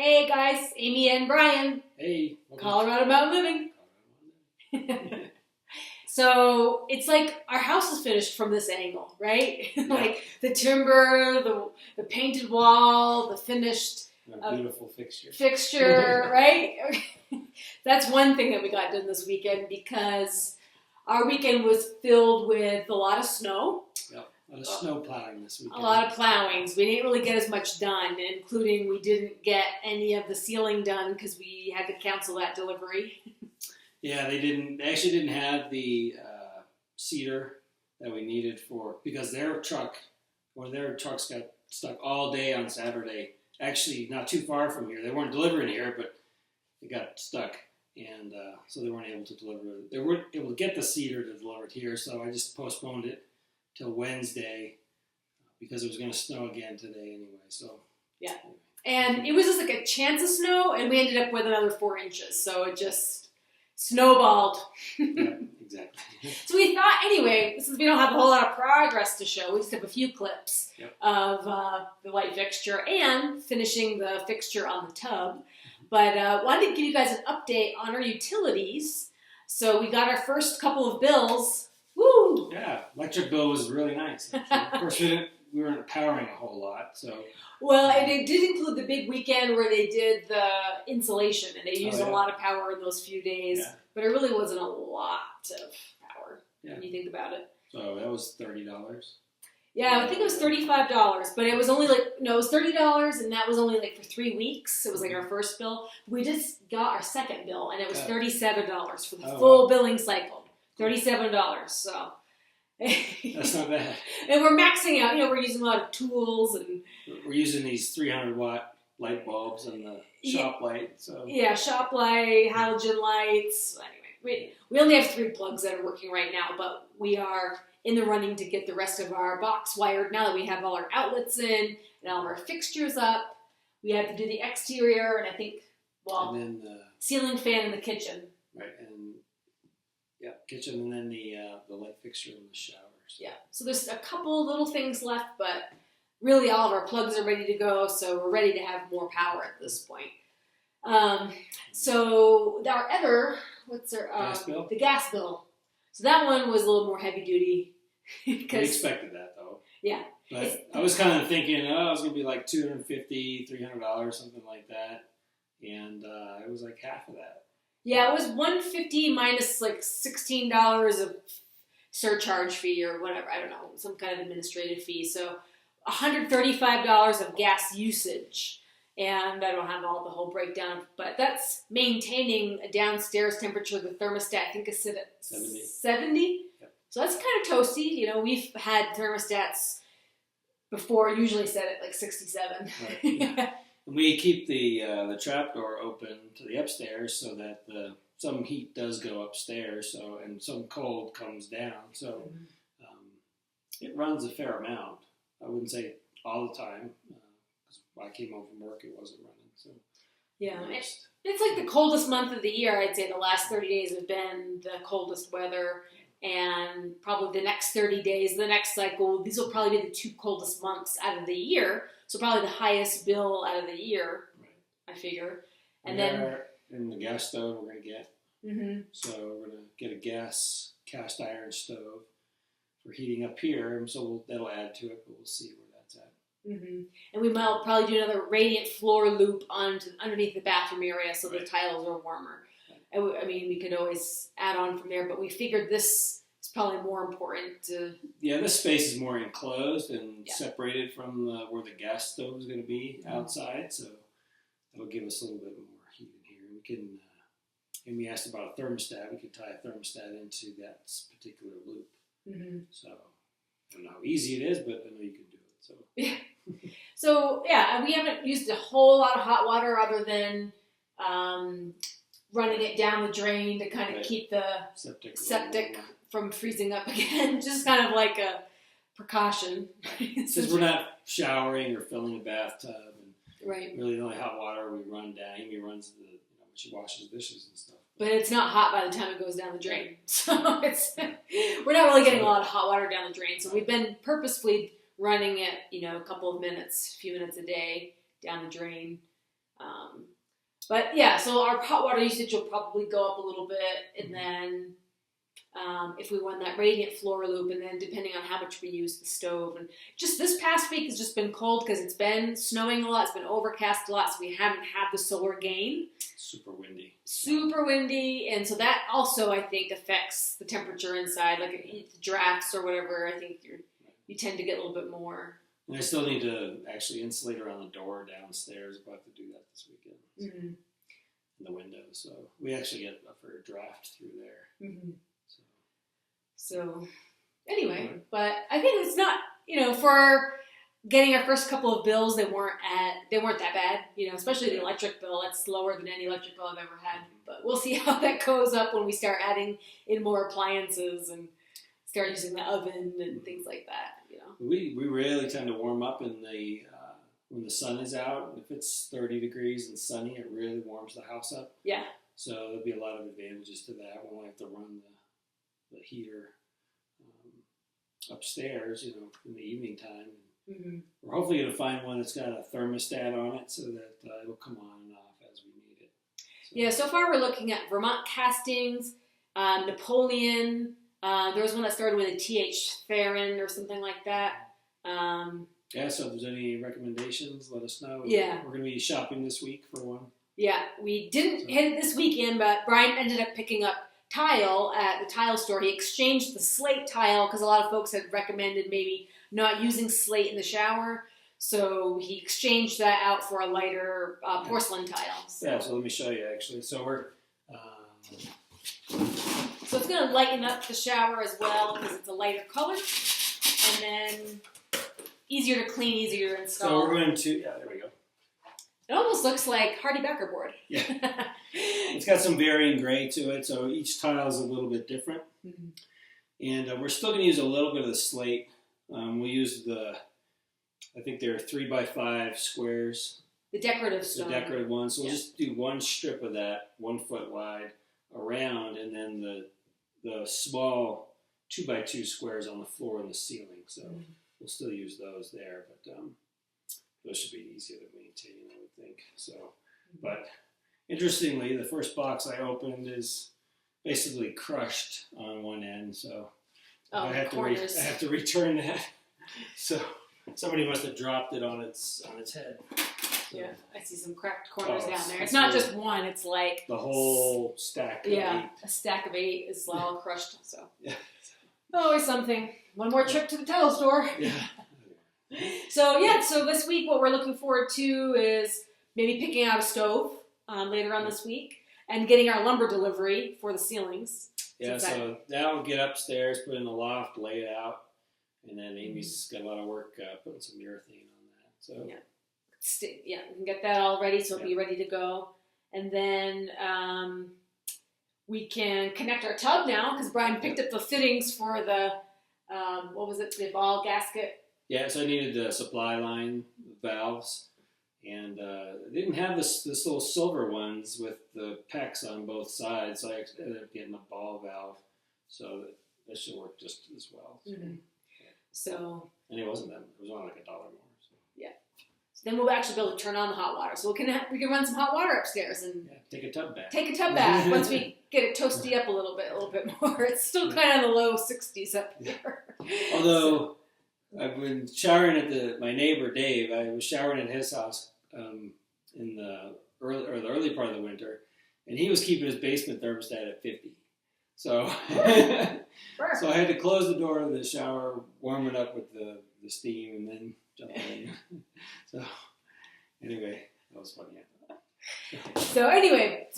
Hey guys, Amy and Brian. Hey. Colorado Mountain Living. So it's like our house is finished from this angle, right? Yeah. Like the timber, the painted wall, the finished beautiful fixture. Right? That's one thing that we got done this weekend because our weekend was filled with a lot of snow. Yep. A lot of snow plowing this weekend. A lot of plowings. We didn't really get as much done, including we didn't get any of the ceiling done because we had to cancel that delivery. Yeah, they didn't. They actually didn't have the cedar that we needed because their trucks got stuck all day on Saturday. Actually, not too far from here. They weren't delivering here, but they got stuck, and so they weren't able to deliver. They weren't able to get the cedar to deliver it here, so I just postponed it till Wednesday because it was going to snow again today anyway. So yeah, and it was just like a chance of snow, and we ended up with another 4 inches. So it just snowballed. Yeah, exactly. So we thought, anyway, since we don't have a whole lot of progress to show, we just have a few clips of the light fixture and finishing the fixture on the tub. But wanted to give you guys an update on our utilities. So we got our first couple of bills. Woo! Yeah, electric bill was really nice. Of course, we weren't powering a whole lot, so. Well, and it did include the big weekend where they did the insulation, and they used a lot of power in those few days. Yeah. But it really wasn't a lot of power when you think about it. So that was $30. Yeah, I think it was $35, but it was only it was $30, and that was only for 3 weeks. It was like our first bill. We just got our second bill, and it was $37 for the full billing cycle. $37, so. That's not bad. And we're maxing out. We're using a lot of tools, and we're using these 300-watt light bulbs and the shop light. So yeah, shop light, halogen lights. Anyway, we only have 3 plugs that are working right now, but we are in the running to get the rest of our box wired now that we have all our outlets in and all of our fixtures up. We have to do the exterior, and I think and then the ceiling fan in the kitchen. Right, and kitchen, and then the light fixture in the showers. Yeah, so there's a couple little things left, but really all of our plugs are ready to go, so we're ready to have more power at this point. So our other, gas bill? The gas bill. So that one was a little more heavy duty. We expected that though. Yeah. But I was kind of thinking, it was going to be like $250, $300, something like that. And it was like half of that. Yeah, it was $150 minus $16 of surcharge fee or whatever. I don't know, some kind of administrative fee. So $135 of gas usage. And I don't have the whole breakdown, but that's maintaining a downstairs temperature. The thermostat, I think, is set at 70. Yep. So that's kind of toasty. We've had thermostats before, usually set at 67. Right, yeah. We keep the trapdoor open to the upstairs so that some heat does go upstairs, and some cold comes down. So it runs a fair amount. I wouldn't say all the time. I came home from work, it wasn't running. So yeah, it's like the coldest month of the year. I'd say the last 30 days have been the coldest weather, and probably the next 30 days, the next cycle, these will probably be the 2 coldest months out of the year. So probably the highest bill out of the year, I figure. And then in the gas stove we're going to get. Mm-hmm. So we're going to get a gas cast iron stove for heating up here, and so that'll add to it, but we'll see where that's at. Mm-hmm. And we might probably do another radiant floor loop underneath the bathroom area so the tiles are warmer. Right. We could always add on from there, but we figured this is probably more important to... Yeah, this space is more enclosed and separated from where the gas stove is going to be outside, so that'll give us a little bit more heat in here. We can, and we asked about a thermostat. We could tie a thermostat into that particular loop. Mm-hmm. So I don't know how easy it is, but I know you can do it. So yeah. So yeah, we haven't used a whole lot of hot water other than running it down the drain to kind of keep the septic from freezing up again. Just kind of like a precaution. Since we're not showering or filling a bathtub, and right. Really the only hot water we run down. Amy runs she washes dishes and stuff. But it's not hot by the time it goes down the drain. So we're not really getting a lot of hot water down the drain. So we've been purposefully running it, a couple of minutes, a few minutes a day down the drain. But yeah, so our hot water usage will probably go up a little bit, and then if we run that radiant floor loop, and then depending on how much we use the stove. And just this past week has just been cold because it's been snowing a lot, it's been overcast a lot, so we haven't had the solar gain. Super windy. Super windy, and so that also, I think, affects the temperature inside. Like if you eat the drafts or whatever, I think you tend to get a little bit more. And I still need to actually insulate around the door downstairs. I'll have to do that this weekend. Mm-hmm. In the window, so we actually get a fair draft through there. Mm-hmm. So anyway, but I think it's not, for getting our first couple of bills, they weren't that bad, especially the electric bill. That's lower than any electric bill I've ever had. But we'll see how that goes up when we start adding in more appliances and start using the oven and things like that. We really tend to warm up in the when the sun is out. If it's 30 degrees and sunny, it really warms the house up. Yeah. So there'll be a lot of advantages to that. We won't have to run the heater upstairs, in the evening time. Mm-hmm. We're hopefully going to find one that's got a thermostat on it so that it'll come on and off as we need it. So. Yeah, so far we're looking at Vermont Castings, Napoleon. There was one that started with a TH Theron or something like that. So if there's any recommendations, let us know. Yeah. We're going to be shopping this week for one. Yeah, we didn't hit it this weekend, but Brian ended up picking up tile at the tile store. He exchanged the slate tile because a lot of folks had recommended maybe not using slate in the shower. So he exchanged that out for a lighter porcelain tile. So let me show you actually. So we're... So it's going to lighten up the shower as well because it's a lighter color. And then easier to clean, easier to install. So we're going to... Yeah, there we go. It almost looks like Hardy Becker board. Yeah. It's got some varying gray to it, so each tile is a little bit different. Mm-hmm. And we're still going to use a little bit of the slate. We'll use I think they're 3x5 squares. The decorative stone. The decorative ones. So we'll just do one strip of that, 1 foot wide, around, and then the small 2x2 squares on the floor and the ceiling. So we'll still use those there, but those should be easier to maintain, I would think. So, but interestingly, the first box I opened is basically crushed on one end, so I have to return that. So somebody must have dropped it on its head. Yeah, I see some cracked corners down there. It's not just one; it's like the whole stack. Of 8. A stack of 8 is all crushed. So yeah, always something. One more trip to the tile store. Yeah. So this week what we're looking forward to is maybe picking out a stove later on this week and getting our lumber delivery for the ceilings. Yeah, so that will get upstairs, put in the loft, lay it out, and then Amy's got a lot of work putting some urethane on that. So we can get that all ready, so it'll be ready to go. And then we can connect our tub now because Brian picked up the fittings for the the ball gasket. Yeah, so I needed the supply line valves, and I didn't have this little silver ones with the pecs on both sides, so I ended up getting a ball valve, so that should work just as well. Mm-hmm. So, and it wasn't that; it was only like $1 more. So. Yeah. So then we'll actually be able to turn on the hot water, so we can run some hot water upstairs and take a tub bath. Take a tub bath once we get it toasty up a little bit more. It's still kind of in the low 60s up here. Although. I've been showering at my neighbor Dave. I was showering at his house in the early part of the winter, and he was keeping his basement thermostat at 50. So, so I had to close the door of the shower, warm it up with the steam, and then jump in. So, anyway, that was funny. So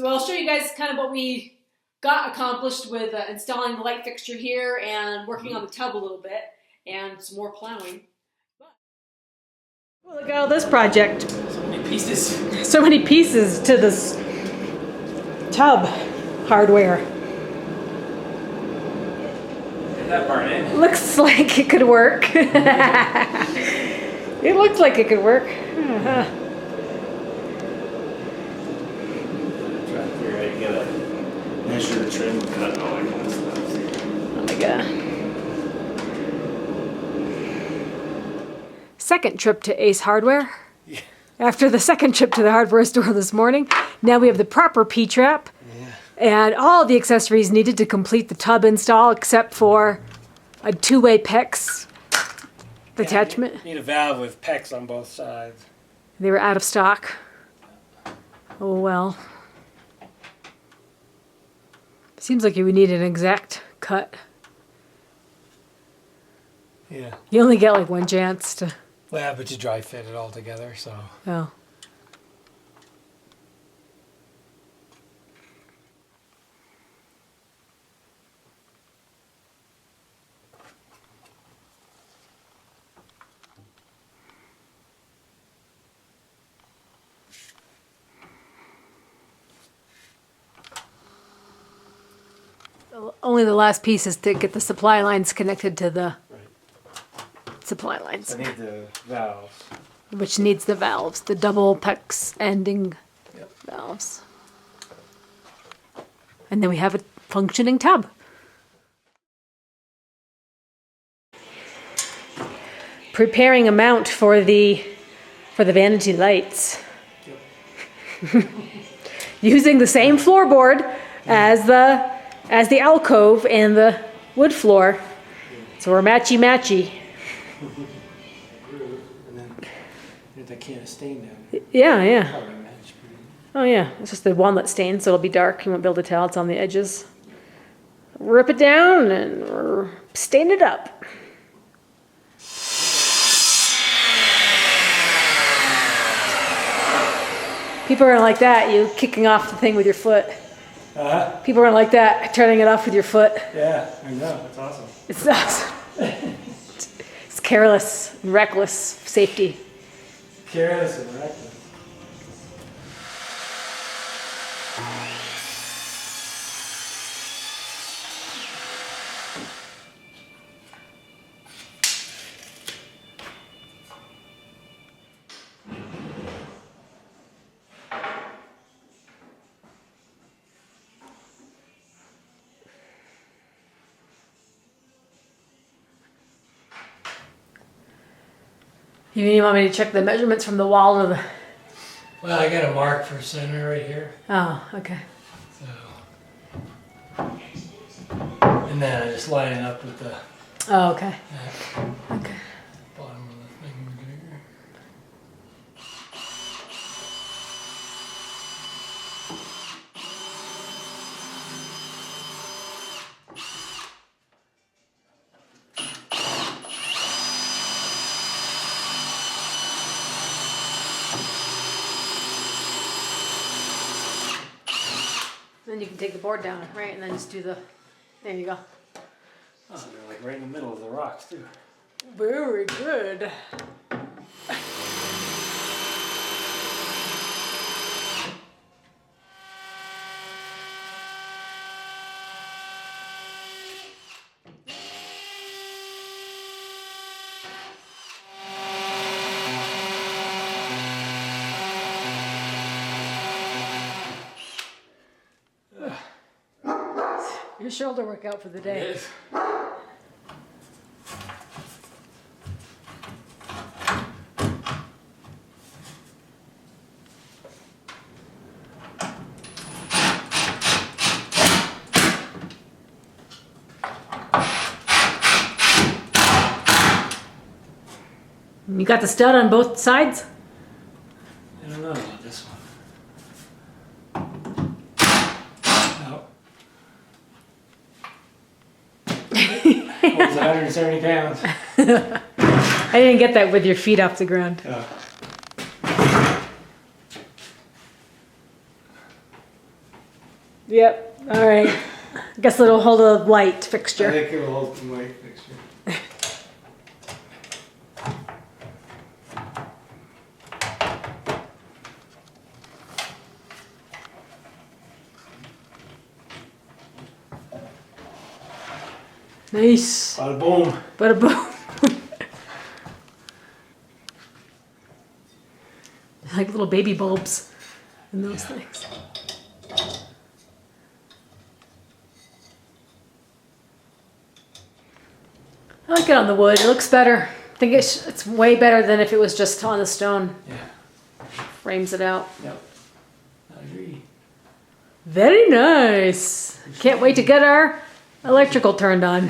I'll show you guys kind of what we got accomplished with installing the light fixture here and working on the tub a little bit. And some more plowing. Well, look at all this project. So many pieces. So many pieces to this tub hardware. That part in. Looks like it could work. It looks like it could work. Try to figure out how to get a measure the trim, cut, and all that kind of stuff. Oh my god. Second trip to Ace Hardware. Yeah. After the second trip to the hardware store this morning, now we have the proper P-trap Yeah. and all the accessories needed to complete the tub install except for a two-way PEX attachment. Need a valve with PEX on both sides. They were out of stock. Oh well. Seems like you would need an exact cut. Yeah. You only get like one chance to. Well, but you dry fit it all together, so. Oh. Only the last piece is to get the supply lines connected to the supply lines, I need the valves. which needs the valves, the double PEX ending valves. And then we have a functioning tub. Preparing a mount for the vanity lights. Using the same floorboard as the alcove and the wood floor. So we're matchy-matchy. And then that can of stain down. Yeah, yeah. Probably match pretty. Oh yeah, it's just the walnut stain, so it'll be dark. You won't be able to tell. It's on the edges. Rip it down and stain it up. People are gonna like that, you kicking off the thing with your foot. People are gonna like that, turning it off with your foot. Yeah, I know. That's awesome. It's awesome. It's careless and reckless safety. Careless and reckless. You want me to check the measurements from the wall to the... Well, I got a mark for center right here. Oh, okay. So, and then I just line it up with the Oh, okay. Okay. bottom of the thing here. Then you can take the board down, right? And then just do the... There you go. Oh, they're like right in the middle of the rocks too. Very good. Your shoulder workout for the day. You got the stud on both sides? I don't know about this one. No. Holds 170 pounds. I didn't get that with your feet off the ground. Yep. All right. I guess it'll hold a light I fixture. think it will hold the light fixture. Nice. Bada boom. Bada boom. Like little baby bulbs in those things. I like it on the wood. It looks better. I think it's way better than if it was just on the stone. Yeah. frames it out. Yep. I agree. Very nice. Can't wait to get our electrical turned on.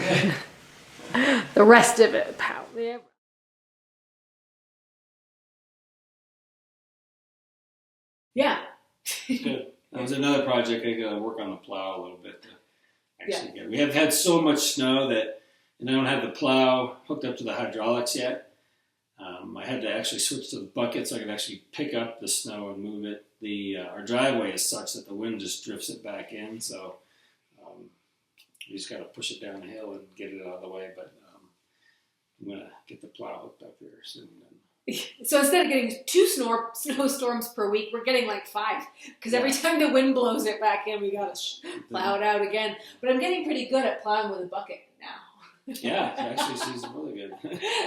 The rest of it, pow. Yeah. It's good. That was another project. I got to work on the plow a little bit to actually get. We have had so much snow that, and I don't have the plow hooked up to the hydraulics yet. I had to actually switch to the bucket so I could actually pick up the snow and move it. Our driveway is such that the wind just drifts it back in, so you just got to push it down the hill and get it out of the way. But I'm gonna get the plow hooked up here soon. So instead of getting 2 snowstorms per week, we're getting like 5. Because every time the wind blows it back in, we gotta plow it out again. But I'm getting pretty good at plowing with a bucket now. Yeah, actually, she's really good.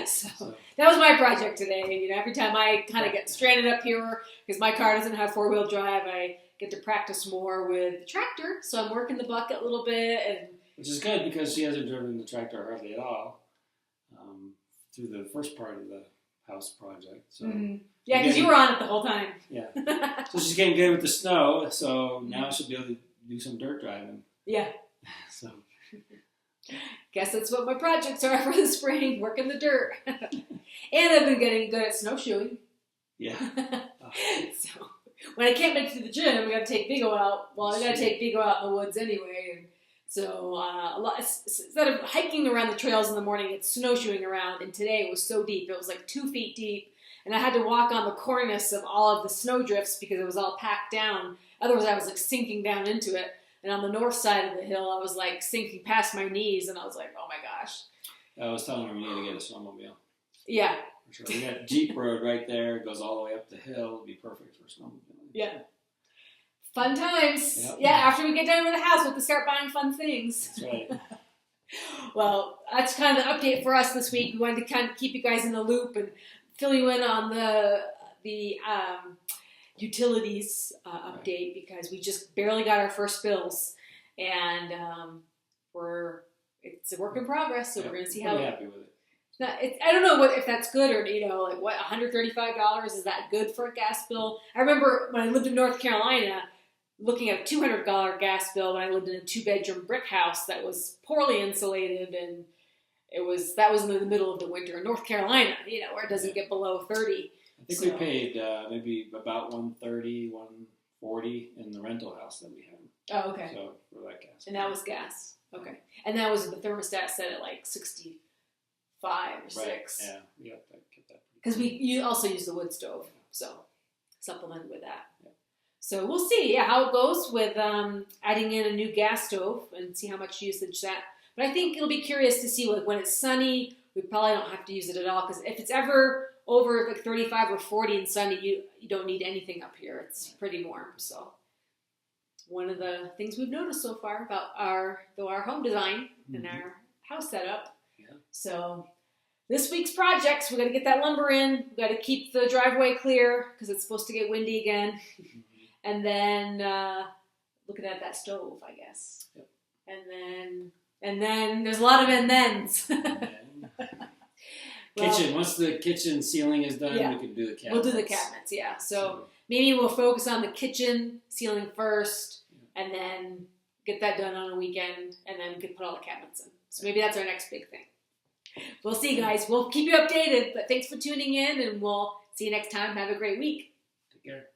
So that was my project today. Every time I kind of get stranded up here because my car doesn't have 4-wheel drive, I get to practice more with the tractor. So I'm working the bucket a little bit, which is good because she hasn't driven the tractor hardly at all through the first part of the house project. So yeah, because you were on it the whole time. Yeah, so she's getting good with the snow. So now she'll be able to do some dirt driving. Yeah. So. Guess that's what my projects are for the spring, working the dirt. And I've been getting good at snowshoeing. Yeah. So when I can't make it to the gym, we got to take Vigo out. Well, I got to take Vigo out in the woods anyway. And so instead of hiking around the trails in the morning, it's snowshoeing around. And today it was so deep. It was like 2 feet deep. And I had to walk on the cornice of all of the snow drifts because it was all packed down. Otherwise, I was like sinking down into it. And on the north side of the hill, I was like sinking past my knees, and I was like, "Oh my gosh!" I was telling her we need to get a snowmobile. Yeah. For sure. We got Jeep Road right there. It goes all the way up the hill. It'd be perfect for a snowmobile. Yeah. Fun times. Yep. Yeah. After we get done with the house, we have to start buying fun things. That's right. Well, that's kind of the update for us this week. We wanted to kind of keep you guys in the loop and fill you in on the utilities update because we just barely got our first bills, and it's a work in progress. So we're going to see how. I'm happy with it. I don't know if that's good or like what $135 is that good for a gas bill? I remember when I lived in North Carolina, looking at a $200 gas bill when I lived in a 2-bedroom brick house that was poorly insulated, and that was in the middle of the winter in North Carolina, where it doesn't get below 30. I think we paid maybe about $130, $140 in the rental house that we had. Oh, okay. So for that gas. And that was gas. Okay. And that was the thermostat set at like 65 or 6. Yeah, we got that. Because you also use the wood stove, so supplement with that. Yeah. So we'll see how it goes with adding in a new gas stove and see how much usage that. But I think it'll be curious to see when it's sunny, we probably don't have to use it at all because if it's ever over like 35 or 40 and sunny, you don't need anything up here. It's pretty warm. So one of the things we've noticed so far about our home design and our house setup. Yeah. So this week's projects, we got to get that lumber in. We got to keep the driveway clear because it's supposed to get windy again. And then looking at that stove, I guess. Yep. And then there's a lot of and-thens. Kitchen. Once the kitchen ceiling is done, we can do the cabinets. We'll do the cabinets, yeah. So maybe we'll focus on the kitchen ceiling first, and then get that done on a weekend, and then we can put all the cabinets in. So maybe that's our next big thing. We'll see, guys. We'll keep you updated, but thanks for tuning in, and we'll see you next time. Have a great week. Take care.